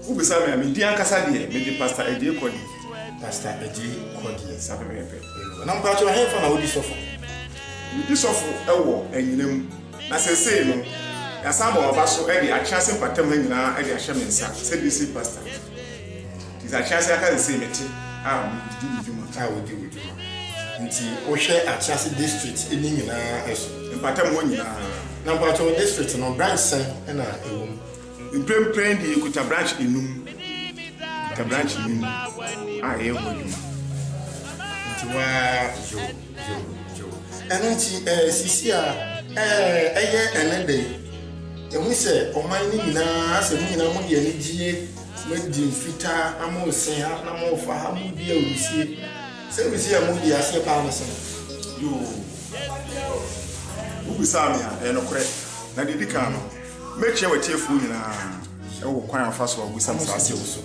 Ubisa me me di ankasa de me di pastor Eje Kodi. Pastor Eje Kodi Sabe me pe. Na mpa cho he fa na odi sofo. Me di sofo ewo anyinam. Na sesei no ya samba oba so e di a chance patam ha nyina e di a hye me nsa. Se di si pastor. Ti za chance aka se me ti. Di juma. Odi juma. Nti o hwe a chance district eni nyina eso. Patam ho nyina. Na mpa cho district no branch sen na ewum. Imprem di kuta branch inum. Kuta branch inum. Ye ho juma. Nti wa jo. Eno nti sisi a eye enede. Emu se oman ni nyina ase mu nyina mu de ani gie medi mfita amo sen na mo fa ha mu di awusie. Se wisi ya mu di ase pa no sen. Yo. Ubisa me a no kore. Na didi kan no. Meche watiefu nyina ewo kwan afa so ubisa me sa ase wo.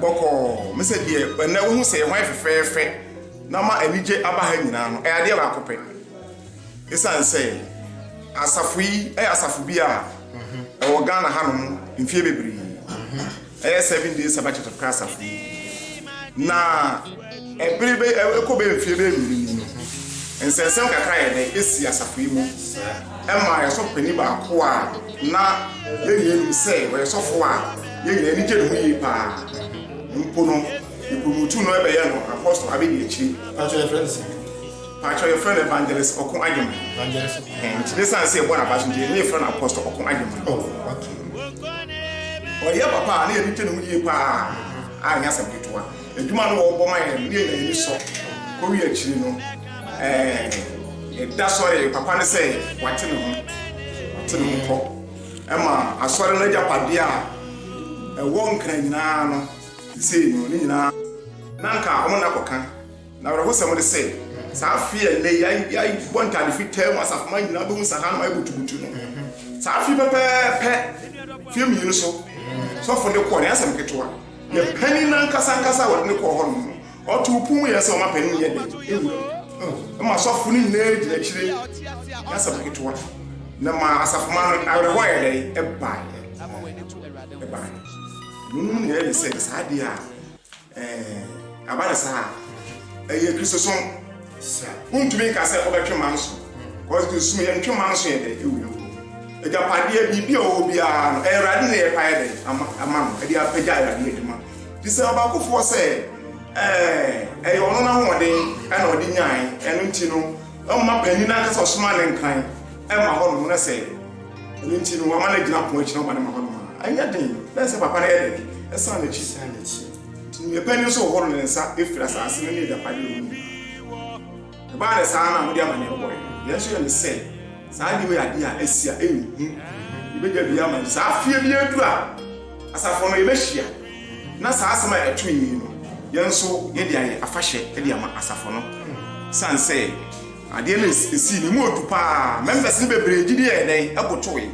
Boko me se die na wo hu se hwan fefefe na ma anije aba ha nyina no ade ba kope. Isan say asafu yi asafu bi a ewo Ghana hanom mfie bebre 7 days sabbatical of class asafu na ebrebe ekobe mfie bebre ni ensensem kakra ye dey esi asafu yi mu ema ye so pani ba ko a na ye say we so fo a ye nyina ni je no yi pa mpo no ipromotu no ebe ye no apostle abedi echi Pacho your friend evangelist Okun Agyeman. Evangelist. This one say born about the friend apostle Okun Agyeman. Oh, okay. Oh yeah papa na ye tenu ye pa anya sam ketua. Eduma no wo boma ye na ni so. Ko wi akiri no. Da sorry papa ne say wate ne ho ko. Ema asore no japade a wo nkran nyina no sei no ni nyina nanka omo na koka. Na woro hosem de say sa afie le ya bonta de fitem asafuma nyina be hu sahan ma butubutu no sa afie pepe film yi no so for the ko ne asem ketwa ye pani nan kasa wo ne ko ho no o tu pun ye se o ma pani ye de ma so fu ni na ejira chire ya asem ketwa na ma asafuma no awre ho ye de e ba nunu ne ye se sa dia abana sa eye Kristo son untumi ka se obetwe manso cause the sum ye ntwe manso ye de ewu e japade bibia obia no erade ne ye pae de ama no e dia pagya erade eduma ti se obakofo se ono na hode e na odi nyan eno nti no ma pani na kasa osoma ne nkan e ma ho no na se eno nti no wa manage na po achi no ba ne ma ho no anya den na se papa na ye de e sa na chi ti ye pani so ho no ne nsa efira sa ase ne japade no ba na sa na mo dia mane boy yeso ye say sa di we ade a asia ehu ibeja bia ma sa afie bia edu a asafo no yebehia na sa asema etu yi no yenso ye dia ye afahye ye dia ma asafo no san say ade na esi ni mu odu pa members ni bebre gidi ye den agoto yi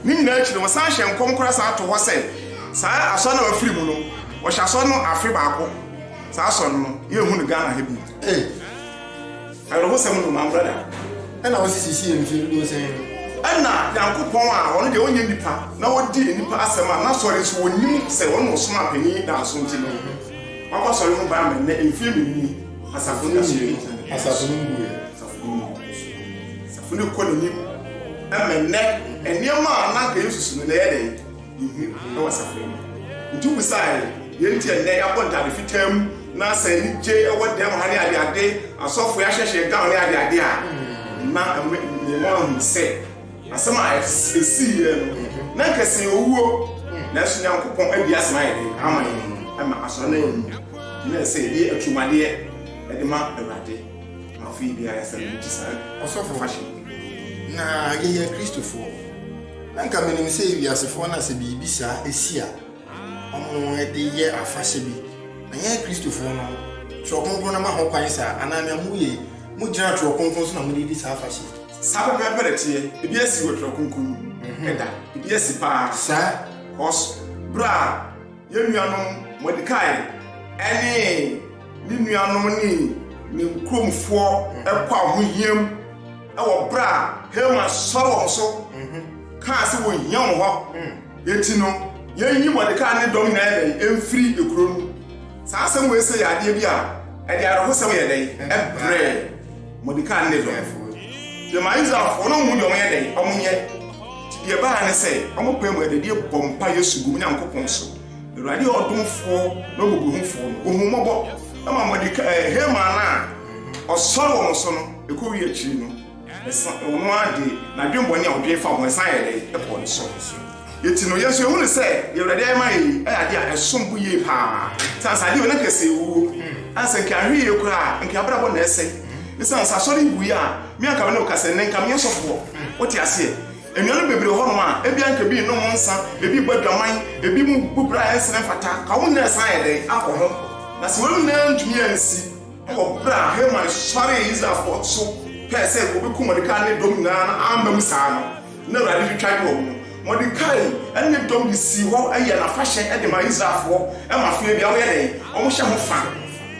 ni nyina akire wo san hye nkom kora sa ato ho say sa aso na afiri mu no wo hya so no afi ba ko sa aso no ye hu ni Ghana ha bi I was some my brother. And I was see him saying, and now, Yankupon, on the only nipa, now what did nipa asema, not sorry, so when you say one was smart and you dance on Tino. I was sorry for Bam and filming me as a funny as a funny calling him. I'm a neck and near my uncle used to the day. I was afraid. Do beside, the entire day upon that if you tell na say ni je what dem hani ade asofo ya hwehwe down ni ade a na me mo say asema esi ye no na kase owuo na so Nyankopon adi asema ye ama ama aso na yi na say ye atwumade e de ma awade ma fi bia ya say nti sa osofo fashion na ye Christopher na nka menim say wiasefo na se bibi sa esia omo e de ye afahye bi na Christopher no chokonko na ma ho kwan sa anamia muye mu jira chokonko so na mu di sa afahye sa pepe tie ebi esi wo chokonko eda ebi esi pa sa cause bra ye nuanom Mordecai ene ni nuanom ni kromfo ekwa ho hiem e wo bra Haman soro so ka se wo hiem ho yeti no Yen yi Mordecai ne dom na emfiri ekuro no. Saa asɛm we sɛ ade bi a ɛde arahosɛm yɛ dɛn ɛbrɛ Mordecai ne dom. Ye ma Israelfo no mu dom yɛ dɛn ɔmonyɛ. Ye ba ne sɛ ɔmopɛ mu ɛde bompa Yesu gu Nyankopɔn so. Awurade ɔdomfo na obubuhufo no ohumɔbɔ ama Mordecai Haman na ɔsɔre wɔn so no ekowi akyi no ɛsa ɔno ade na dwembɔne a ɔdwen fa wɔn san yɛ dɛn ɛkɔ ne so. Yeti no yesu ehu ne sɛ Awurade ayɛ ma yi ade a ɛsom bu yie paa. Sansa ade ona kɛse wu. Ansa nka ahwe yie kura nka abrabɔ na ɛsɛ. Esan sa sɔre bu ya me anka me no kasa ne nka me sɔfo. Wote ase enuanu bebre hɔ no a ebi anka bi no nsa ebi badwaman ebi mu bubra ɛsene fata ka wo na ɛsan yɛ dɛn akɔ ho. Na se wɔn na ntumi ansi ɛwɔ bra Haman sɔre Israelfo so pɛ sɛ obeku Mordecai ne dom na amba mu saa no. Na Awurade twitwa wɔ mu. Mordecai ɛne dom bi si hɔ ɛyɛ na fahyɛ ɛde ma Israelfo ɛma fie bia wo yɛ dɛn ɔmo hyɛ ho fa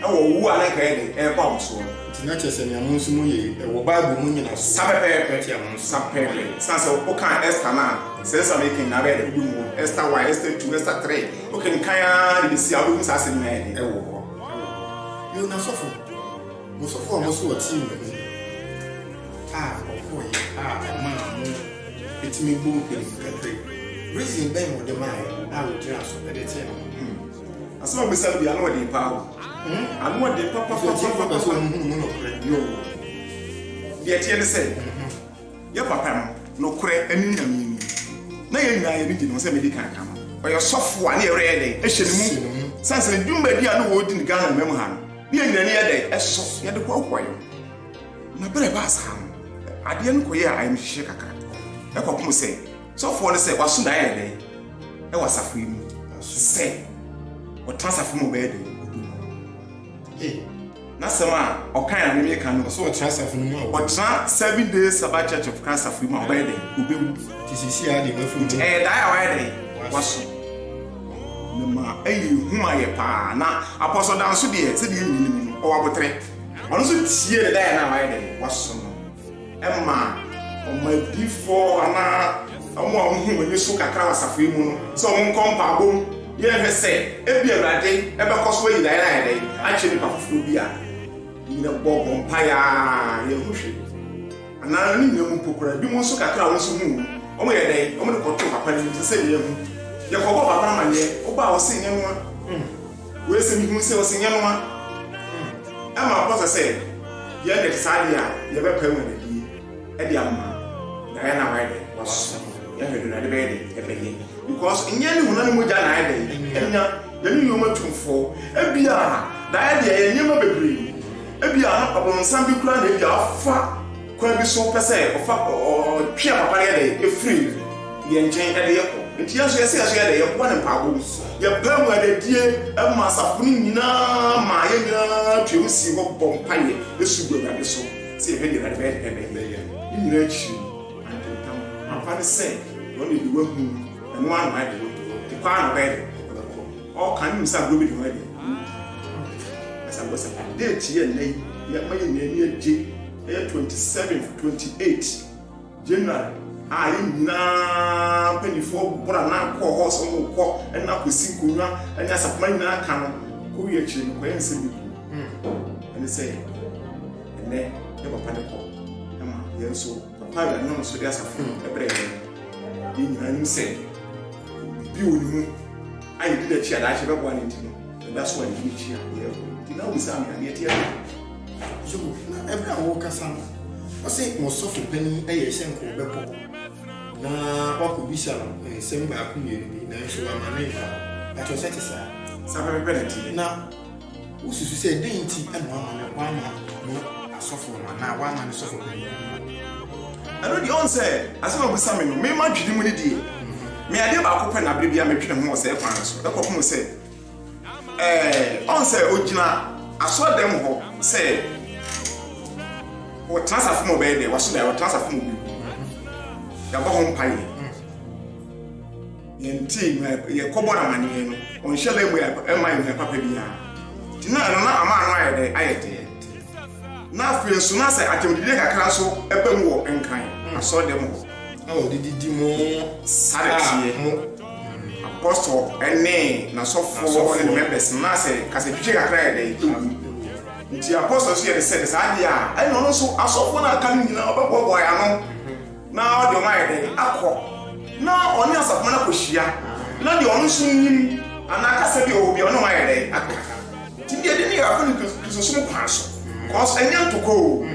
ɛwɔ wu a na ka yɛ dɛn ɛba wo so. Tina kyerɛ sɛ nyamu nso mu yɛ ɛwɔ Bible mu nyina so. Sapɛpɛpɛ sapɛpɛ sanse wo kan Esther na sɛ sɛ making na bɛ de bi mu Esther 1 Esther 2 Esther 3 wo kan kan de si abu sa asɛm na yɛ ɛwɔ hɔ. Yo na sɔfo mo sɔfo a mo so wɔ team mu ɔkɔ yi ɛma mo etimi bu nkeli kakre reason bɛn mo de maa wo gyina so ɛde tie no asɛm a bɛsa bi ano wɔde pa wo ano wɔde papa so mu no kre yo deɛ tie ne sɛ yɛ papa no korɛ ani nyame na yɛ nyina yɛ bi no sɛ medi kan kama ɔyɛ sɔfo a ne yɛrɛ yɛ dɛ ɛhyɛ ne mu sanse dwumadi a no wɔdi ne Ghana mɛm ha no ne yɛ nyina ne yɛ dɛ ɛsɔ yɛde kɔkɔyɛ na bɛrɛ ba saa no adeɛ no kɔyɛ a ayɛ hyehyɛ kakra ɛkɔpom sɛ sɔfoɔ no sɛ waso na ayɛ dɛ ɛwɔ asafo yi mu sɛ ɔtena asafo mu bɛyɛ dɛ na sɛm a ɔkan a meme ka no so ɔtena asafo mu a ɔtena 7 days Sabbath Church of Christ asafo mu a ɔbɛyɛ dɛ ɔbɛwu ti sisi a de mafu mu dae a wɔyɛ dɛ waso ne ma ɛyɛ hu ayɛ paa na apɔsɔ dan so deɛ sɛ deɛ nyini mu ɔwɔ abotere ɔno nso tie dae na wɔyɛ dɛ waso no ɛma ɔmadifo ana ɔmo a ɔmo hu so kakra wasafo yi mu no sɛ ɔmo nkɔ mpaabom yɛhwɛ sɛ ebi Awurade ɛbɛkɔ so ayi dae na yɛ dɛ akyɛ nipa foforɔ bi a nyina bɔ mpaya yɛ hu hwɛ ana ne nyina mu pokora bi mo nso kakra wɔn so hu ɔmo yɛ dɛ ɔmo de kɔto papa ne nti sɛ yɛ hu yɛ kɔbɔ papa ma yɛ ɔba a ɔsɛ nyɛ noa wo ese mi hu sɛ ɔsɛ nyɛ noa ɛma apɔsɛ sɛ yɛ de saa deɛ a yɛbɛpɛ mu ne die ɛde ama dae na wɔyɛ dɛ waso yɛhwɛ de bɛyɛ dɛ ɛbɛyɛ because nyɛ ne hunana mu gya na ayɛ dɛ ɛnya yɛne nyoma tumfo ebia dae deɛ yɛ nyɛma bebree ebia ɔbɔnsan bi kura na ebia afa kwan bi so pɛ sɛ ɔfa ɔtwe papa yɛ dɛ efiri yɛ nkyɛn ɛde yɛ kɔ nti yɛso yɛsɛ yɛ dɛ yɛ kɔ ne mpaabo yɛpɛ mu ɛdadie ɛma asafo no nyinaa ma yɛ nyinaa twe si hɔ bɔ mpaeɛ esu gu Awurade so sɛ yɛhwɛ de Awurade bɛyɛ ne nyinaa akyi antentam amfa ne sɛ wɔn de wahu ɛno ano ayɛ de te kwa ano bɛyɛ de ɔka ne nsa agorɔ bi de hɔ de ɛsa bɔ sɛ date yɛ nnɛ yi yɛma yɛ nyinaa agye ɛyɛ 27 28 January a yɛ nyinaa mpanyinfoɔ bora na kɔ hɔ sɛ wɔn kɔ ɛna kɔsi nkonnwa ɛne asafoma nyinaa ka no kɔ yɛ akyire no kɔyɛ nsɛm bi ɛne sɛ ɛnɛ yɛ papa ne kɔ ɛma yɛn nso papa yɛ nam so de asafo ɛbrɛ yɛn nyinaa nim sɛ bi wɔ ne mu ayɛ di n'akyi a daakye bɛboa ne nti no ɛda so wɔ ne akyi a yɛ nti na wusa mi adeɛ teɛ so na ɛbrɛ a wɔkasa no ɔsɛ mo sɔfo panin ɛyɛ hyɛ nko bɛbɔ na wakɔ bisa no nsɛm baako mmienu bi na nso ama ne nfa atɔ sɛ te saa sapɛpɛpɛ ne ti na wosusu sɛ den nti ɛna wama no asɔfo no na wama no sɔfo panin ɛno deɛ ɔn sɛ asɛm a busa me no mema dwene mu ne die me adeɛ baako pɛ na abere bi a metwene ho wɔ sɛ ɛkwan so ɛkɔpom sɛ ɔn sɛ ogyina asɔdɛm hɔ sɛ wɔtena asafo mu bɛyɛ dɛ waso dɛ wɔtena asafo mu bi yɛbɔ ho mpaeɛ yɛnti yɛkɔbɔ namanneɛ no ɔnhyɛ la mu ɛma yɛ papa biara nti na ɛno na ama ano ayɛ dɛ ayɛ dɛ na afei nso na sɛ atɛmdidie kakra so ɛbɛ mu wɔ nkan asɔdɛm hɔ na wɔde didi mu saretie apostle ene na sofo ne members na say kase twitwe kakra dey nti apostle so ye say say a ai no so asofo na aka nyina obebobo ya no na ode mai dey akọ na oni asafo na kohia na de onu so nyim anaka se bi obi onu mai dey aka ti bi de ni afọ ni kristo kwa so cause enya ntoko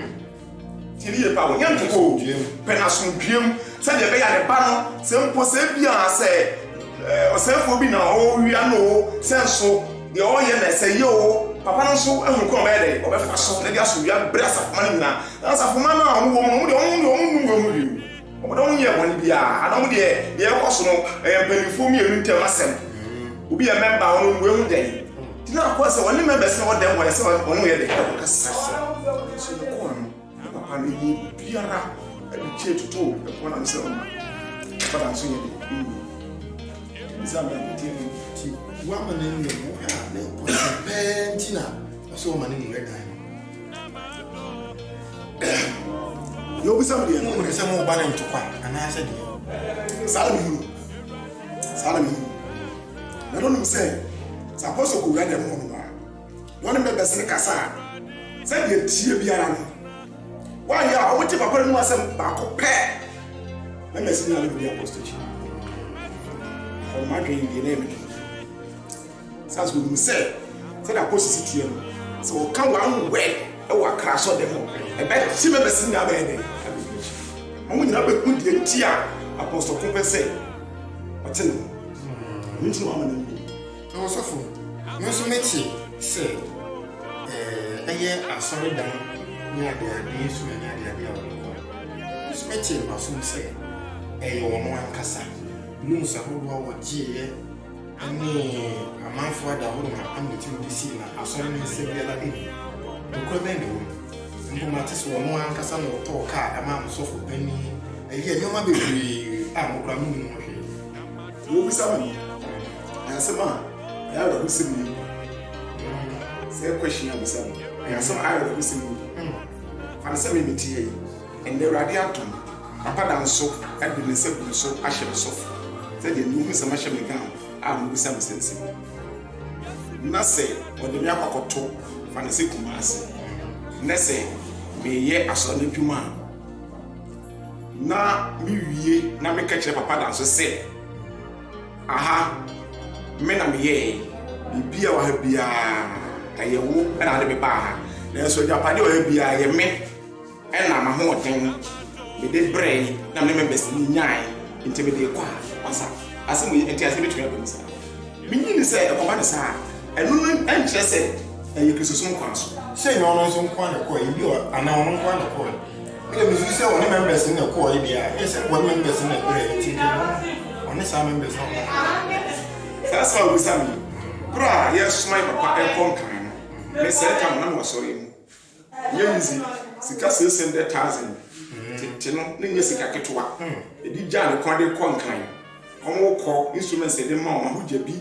ti ni e pa enya ntoko penasun biem se de be ya de ba no se mpo se bia se osefo bi na o wia no senso de o ye na se yo papa no so ehun ko be de o be fa so na dia so wia brasa fama ni na asafo ma na wo mo de o don ye woni bia adom de ye ko so no benifo mi enu ntem asem obi ye member ono we hu de ti na ko se woni member se wo dem wo se ono ye de ka sa so ko no papa ni biara e che tutu e ko na se o ma papa so ye de Zamba TV ti wa mane ne mo ha ne ko pentina so mane ni reda yo bisa mo de mo se mo ba na ntokwa ana se de salami na no se sa poso ko reda mo no ba woni be bese kasa se de tie biara no wa ya o ti papa no asem ba ko pe na me se na le bi apostle my dream the name sounds good say that post city so can one way e wa crash on them e be ti me besin na be dey mo nyina be ku die ntia apostle compensate atin ni ti no amana ni no so fu no so meti say eye asori dan ni ade Yesu ni ade o so meti ma so say eye wo mo ankasa Nusa huwa wajie ani amanfo da horo ma amiti disi na asori ni se bia la eni to be ni wo mate so wo ankasa no to ka ama msofo pani eyi nyoma bebre amokra mu ni mo hwe wo bisa ma asema ya ro bisimi se question abisa ya asema ya ro bisimi fa se me metie en the radiator papa dan so ade ne se bu so ahye so said the new Mr. Mashamika, I'm with some sense. Nase, or the Yakoto, Fancy Kumas. Nesse, me ye a son of Puma. Na, me ye, na me catch a papa dance, say. Aha, men am ye, be a wabia, a yew, and I'll be bar. There's what your party will be a me, and I'm a whole thing. Me did brain, na me members in 9 intimidate qua. Asem we enti asem betwe abem sa minyi ni say e ko ba ne sa enu no enche say e kristosom kwa so say no no so kwa na ko e bi o ana ono kwa na ko e mi say woni members na ko e bia e say woni members na ko e ti no oni sa members no that's how we say bra yes my papa e kom kan me say kam na mo sorry mu yenzi sika 600,000 tino ne nye sika ketwa e di ja ne kwa de kon kan omo ko instruments e de ma o huje bi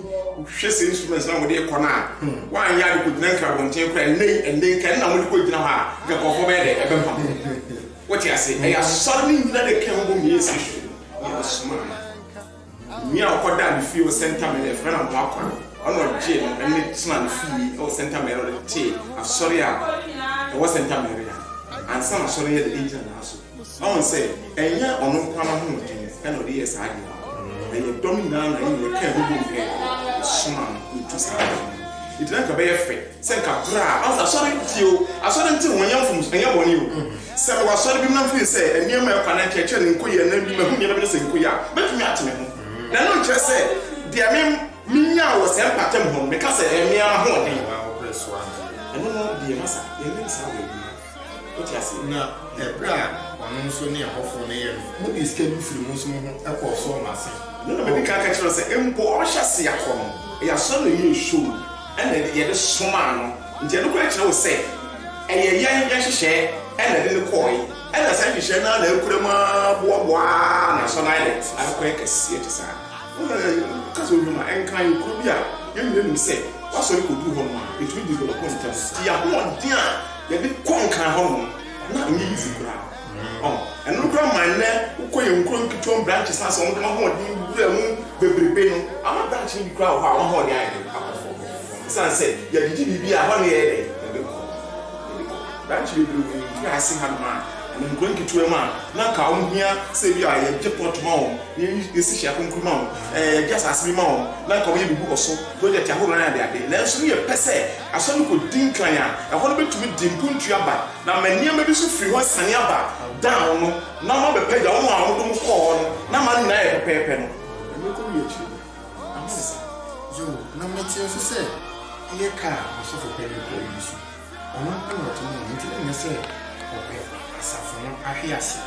hwese instruments na mo de ko na wan ya de ko dina nka bonten kra nei kan na mo de ko dina ha ga ko fo be de e be mpa what you say e ya sorry ni na de kan bo mi esi ya sma mi a ko da ni fi o center me de friend am akwa ono je no ni tsna ni fi o center me ro de te sorry a e wo center me ria and some sorry the agent na so I want say enya ono kwa na hu tin kan o de yes adi and domina na in the care who go suma into sa it like a be fe say ka bra I was sorry tio asori nti won yam fum enya boni o say wa sorry bi na fi say enia ma kwa na cheche ne nkoye na bi ma hu ne be say nkoye betumi atime ho na no nche say dia me nya wo say patem ho me ka say emia ho den wa press one eno no dia masa dia me sa we what you say na bra ono so ne ahofo ne ye mo di schedule free mo so mo ekọ so ma se no me ka ka chiro say empo o hya se yakọ no ya so no ye show and ye de soma no nje no kwa chiro say eye yan ya hyehyɛ and de ne koi and na say hyehyɛ na na ekure ma boa na so na ile akọ ekese ti sa ka so bi ma enkan ko bi a ye me nim say wa so ko du ho no it will develop content ya ho dia ye bi konkan ho no na nyi easy kura and look at my neck, who call you control branches as on come on, baby, I'm a branch in the crowd, how I'm holding it. Son said, yeah, did be a honey? Branch you do, I see her man. And going to a man, now come here, say you are a jepot mom, you see, I can come on, just as me mom, like a baby book or so, go at your home and that day. Let's be a pesse, as some could think I want to be dimpun to your back. Now, my near maybe so free was Sanyaba, down, now I'm a pay on one call, now my name a paper. And you could be a children. You, no matter what you say, your car was so for paying for you. I'm not going to me, say, okay. Asafo ahiase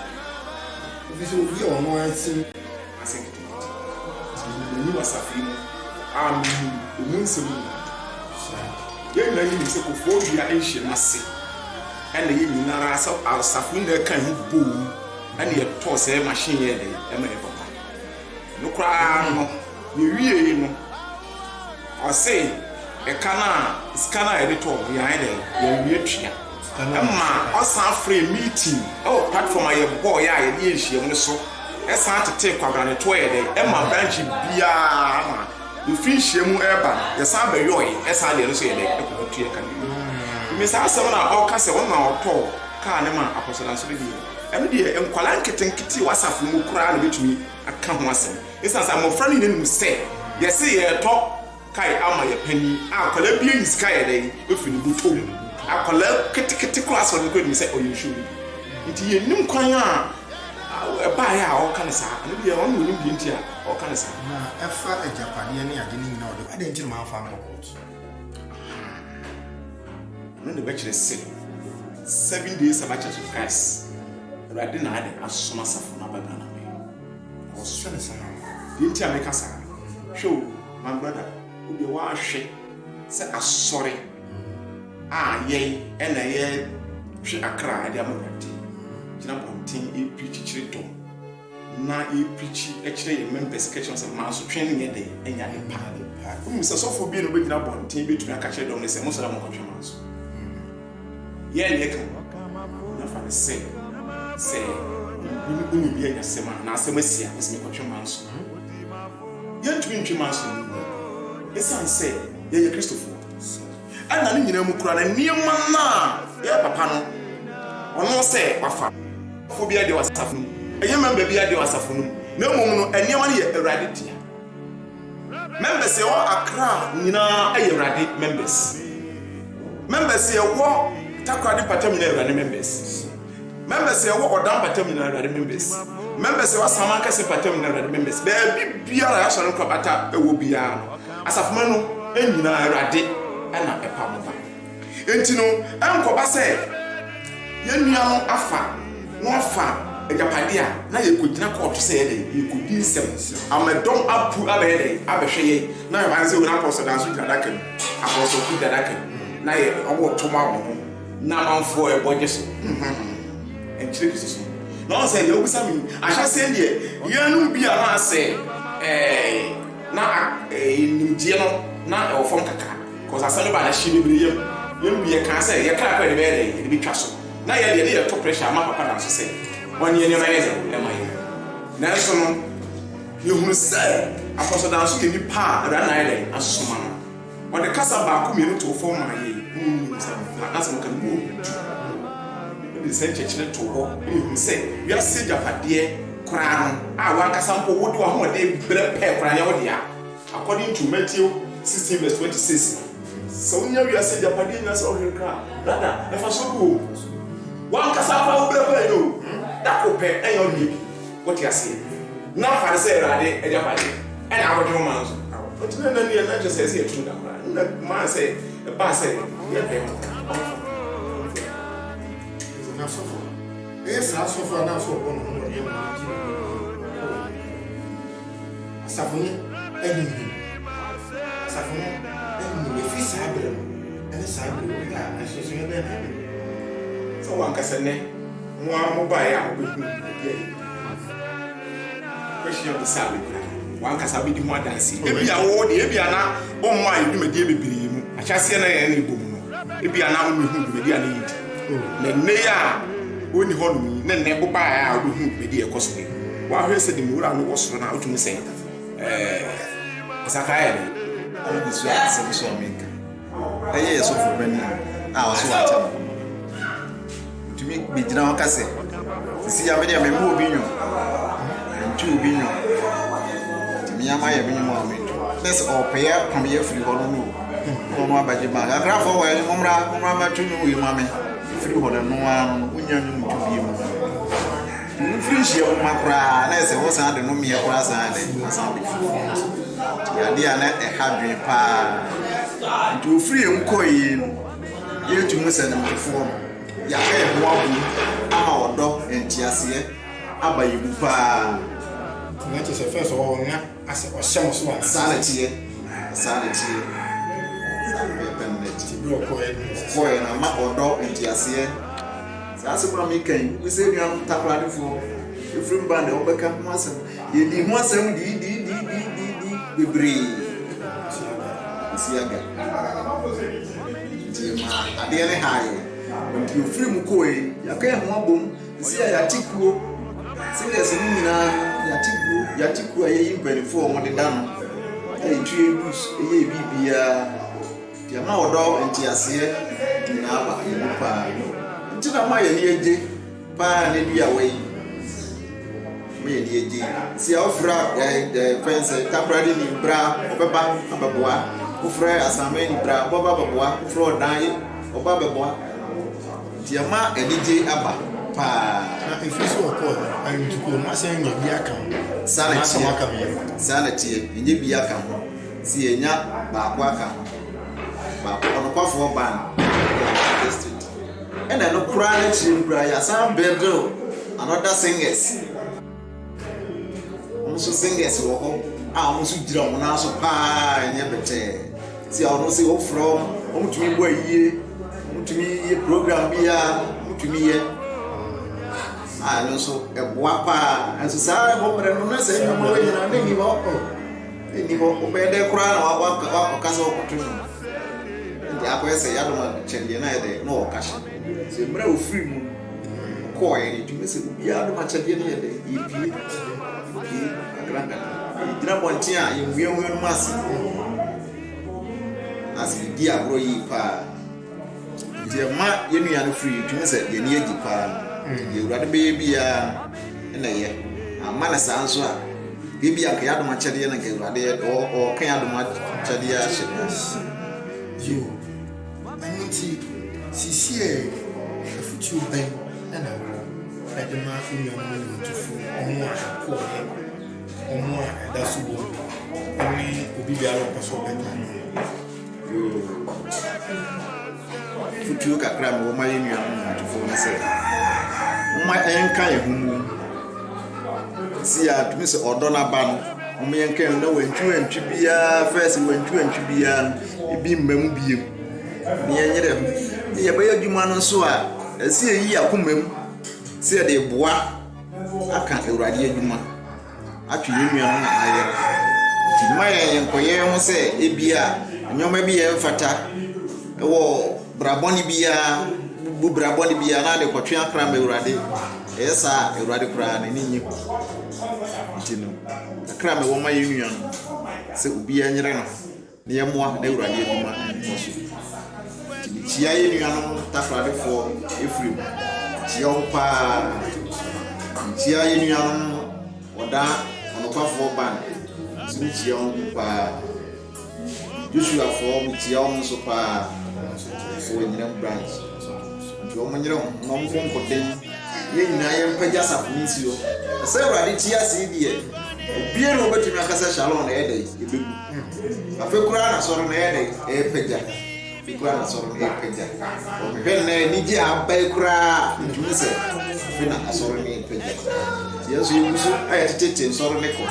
biso bi ono ansi asekete ni wasafo mu amen omunsem ye nyina se ko fobia enhye mase ene ye nyina asafo nda kan hu bo ene ye to se machine ye de e ma e papa no kra no ye wie no ase e kana skana e de to ye han de ye wie twa Emma, osan free meeting. Oh, platform aye boy ya ye ehie mu so. Esan tete kwagane to ye dey. Emma branch bia ma. You finish mu eba. Ye san be yoy. Esan de so ye dey. E ko tu ye kan. Me sa asem na o ka se won na oto ka ne ma apostle so dey. Eme de enkwala nketenkete wasafo mu kura na betumi aka ho asem. Esan sa mo friend ni nim say. Ye say ye to kai ama ye pani. Akwala bia yiska ye dey. E fini buto. Akola kete class on go ni say oyin show nti ye nim kwan a ba ya o kan sa na bia won nim bi nti a o kan sa na efa ajapade ne ade ni nyina o de ade nti ma fa no court no de bechere say 7 days of church of Christ rade na ade asoma safo na baga na me o so ne sa na nti a me ka sa show my brother obi wa hwe say asori ye ena ye hwe akra ade amabati kina pontin e preach chire to na e preach e chire ye members kitchen so ma so twene ye de enya ne pa so so bi no be gina pontin be tuna ka chire do ne se mo so da mo ko twema so ye ne ka na fa se ni bi enya se ma na se masia se me ko twema so ye twema so e san se ye Christopher ana ni nyina mu kura na niema na ye papa no ono se wafa fobia de wasafo no eye member bia de wasafo no na mum no eniema ne ye Awurade dia members ye wo Accra nyina eye Awurade members ye wo Takrade patam na Awurade members ye wo Odam patam na Awurade members ye wo Samanka se patam na Awurade members be bia ya so no kwabata ewo bia asafo no enyina Awurade ana epa mba enti no enkoba se yenua no afa no afa ejapade a na yekogina court se ye yekodi nsem amedom apu abede abehwe ye na yabanze wona apostle dan so gradaka apostle ku gradaka na ye obo toma wo na manfo eboje so enchire kiso no se ye obisa mi ahya se ye yenu bia na se na nimdie no na ofom kaka cause asanu ba na shi bibiri yem bi ye kan say ye kra kwa de be de twa so na ye de ye to pressure ma papa na so say won ye nyama ye e ma ye na so no ye hu say apostle dan so ye ni pa ra na ye asoma no won de kasa ba ku mi no to fo ma ye na so kan bu de say chechire to ho ye hu say we are say japade kra no a wa kasa mpo wo de wa ho de bre pe kra ne wo de a according to Matthew 16 verse 26 so nya we say japade nya so hekra brother e fa so go wan kasa fa wo bre no da ko pe en yo ni what you say na fa say Awurade e japade en a wodo man so but na na ni na just say e tun da na man say e ba say ye pe na so fo e sa so fo na so bo no ye mo asafuni eni asafuni eni fi sabre eni sabre ya aso so ye be na so wan kasa ne mo ba ya wo bi question of the sabre wan kasa bi di mo adansi e bia wo de e bia na o mo ayi dwumadi bebere mu akyase na ye na ibom no e bia na wo mehu dwumadi ana yi na ne ya oni hono na ne boba a obehu bedi ekoso be wa hwe se de mura no wosoro na otumi se sakaya de o so a se so menka eye so fo bani a o so acha tumi bi jina ho kase si ya me de me mu obi nyu ntu obi nyu tumi ama ya bi nyu mo ameto nes o pe ya pam ya firi ho no no abaje ba akra fo wa ni momra ma tu no wi mame firi ho no anu unya nyu ntu bi mu firi shi o makra na se wo san de no mi akra san de san de ya dia na e hadwe pa ntu firi enkoyi ye tu mu se na mfo ya e ho abu ama odo entiase abayibu pa na che se first o na ase o shemo so wa sanity bi okoye na ma odo entiase sase kwa mi kan we say nua takrade fo efrim band e obeka ho asem ye di ho asem di bebre siaga di ma ade ne haye nti efrim koe ya kan ho abom si ya tikuo singers ni nyina ya tikuo aye yimpani fo mo de dano e tue bus eye bibia dia ma odo entiase na aba pa tina ma ye ni eje pa ne bia we me ye ni eje si ofra fence tabrade ni bra obeba ababoa ofra asame ni bra boba ababoa ofra odan oba beboa dia ma enije aba pa na ifiso ko ayi tuko ma se nya bi aka sanity enye bi aka si enya ba kwa aka ba ono kwafo ban and I no cry children ya some bedo another singers also singers wo ho also jira mo na so pa nya bete si ono si wo from omutumi bo ayie omutumi ye program bia omutumi ye no so e boa pa and so say mo pre no na say mo we na ni ho obede kura na wa kasa wo kutu ndi akwese ya do ma chende na ede no okashi se mra ofiri mu ko ye ni tumi se obi ado ma chende na ede ipi agranga dina bonti a ye wiye no masi asi di agro yi pa je ma ye nu ya no free tumi se ye ni agi pa ye urade be bia na ye amana sanso a bibi aka ya do ma chende na ke urade o kan ya do ma chende ya she yo anti sisie afutu ben na wo de ma fu no no tufu omo a ko omo a da subo oni obi bia lo paso ben yo futu kakra mo ma yenu no tufu na se mo enka ehumu si a tumi se odo na ba no mo enka na wantwi bia first wantwi bia ebi mmam biem ni enyere ni ye baye adwuma no so a esi eyi akomam si e de boa aka ewurade adwuma atwe yenua no na aye ti ma ye nkoye ho se ebia nyoma bi ye mfata wo braboni bia bu braboni bia na de kotwe akra ma ewurade esa ewurade kra na ni nyi tino akra ma wo ma yenua no se obi enyere no ni ye moa na ewurade adwuma nso chia yenua no tafrade fo efrim chia opa chia yenua no oda onokafo ban so chia opa Joshua fo chia on so pa so nyina branch nti o manyere no mfo den ye nyina ye mpaja safunisi o se urade chia si die obie no betumi akasa shalom na ede ebegu afekura na soro na ede epeja fikura na soro na epeja o mehwe na niji abai kura ntumi se fina asoro na epeja yeso yusu ayetete soro ne ko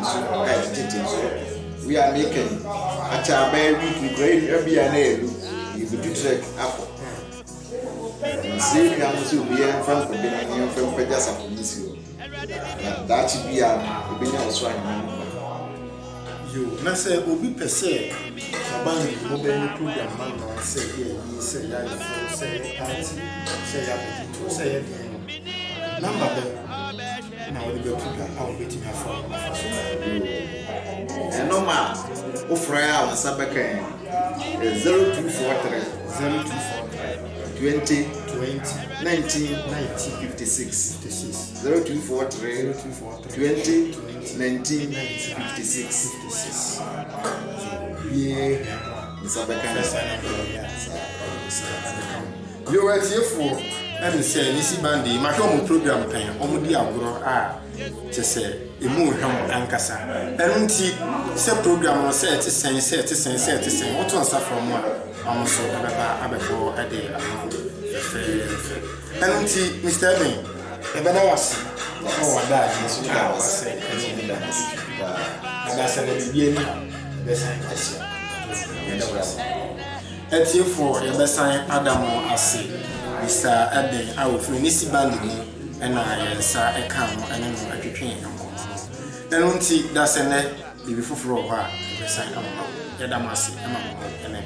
so ayetete soro we are making acha abai week great abia na elu you do trek apo see ya musu bia fan ko de na fan peja safunisi o dachi bia ebenya oswa ni yo na se obi pese Abang mobile program man say say ya say party say ya say number them now we go program how we meeting for and no ma ofra ya on sabekan 0243 20 19 56 0243 20 19 56 yeah sabekan you were here for and say this bandi ma hwe program pen omudi agoro to say emu hwam ankasa enunti se program no say te sen what one stuff from one so abebo ade enunti Mr. Ben ebena was wada so da was ada se na bibie ni besan asia etie for besan Adamu ase Mr. Eden awofre ni sibandi ni na yensa eka no ene no atwetwen enunti da se ne bibi foforo ho a besan amama yeda mase amama ene